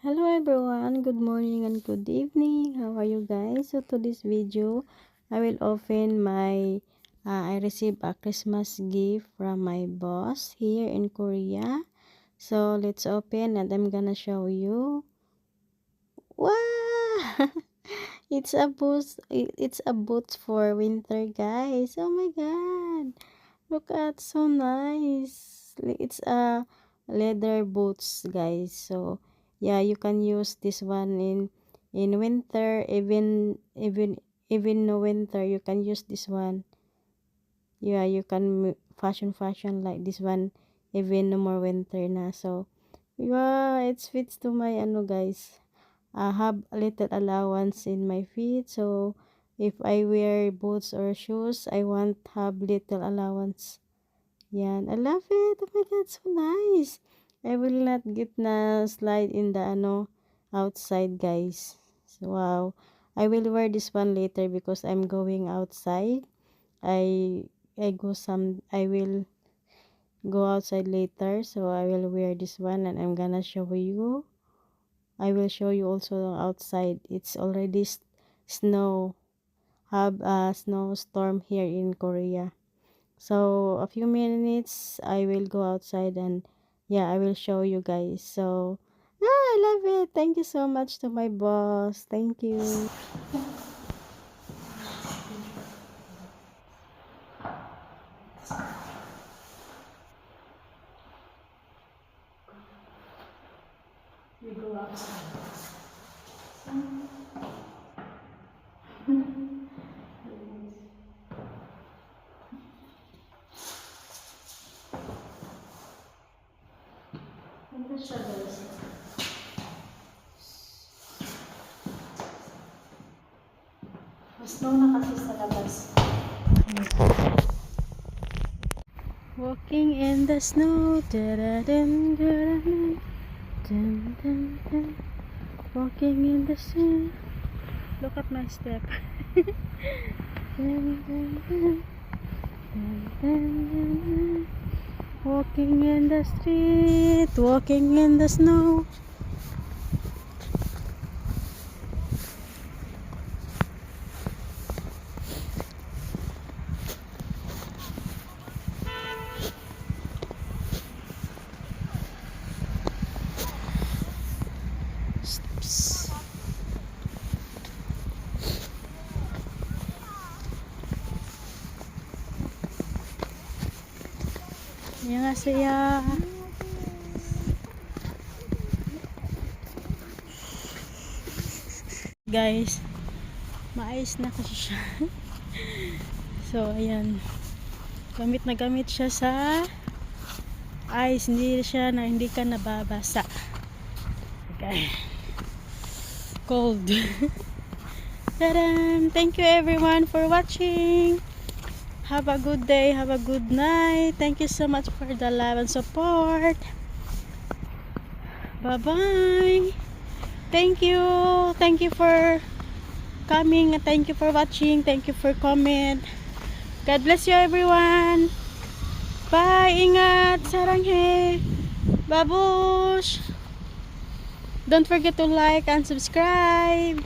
Hello everyone, good morning and good evening. How are you guys? So to this video, I will open I received a Christmas gift from my boss here in Korea. So let's open and I'm gonna show you. Wow! It's a boot for winter, guys. Oh my god. Look at, so nice. It's a leather boots, guys. So yeah, you can use this one in winter, even no winter you can use this one. Yeah, you can fashion like this one even no more winter na. So yeah, it fits to my guys. I have a little allowance in my feet, so if I wear boots or shoes, I want have little allowance. Yan, I love it. Oh my god, so nice. I will not get na slide in the outside, guys. So, wow. I will wear this one later because I'm going outside. I will go outside later, so I will wear this one and I'm gonna show you. I will show you also outside. It's already snow. Have a snowstorm here in Korea. So a few minutes I will go outside and yeah, I will show you guys. So I love it. Thank you so much to my boss. Thank you. We go outside. Ito siya, guys. Snow na kasi sa labas. Walking in the snow. Da-da-dun, da-da-dun, dun-dun-dun. Walking in the snow. Look at my step. Dun, dun, dun. Dun, dun, dun, dun. Walking in the street, walking in the snow. 안녕하세요. Guys, maayos na kasi siya. So ayan, gamit na gamit siya sa ice, hindi ka nababasa. Okay, cold. Tadam! Thank you everyone for watching. Have a good day, have a good night. Thank you so much for the love and support. Bye bye. Thank you for coming, thank you for watching, thank you for comment. God bless you everyone. Bye, ingat, saranghe, babush. Don't forget to like and subscribe.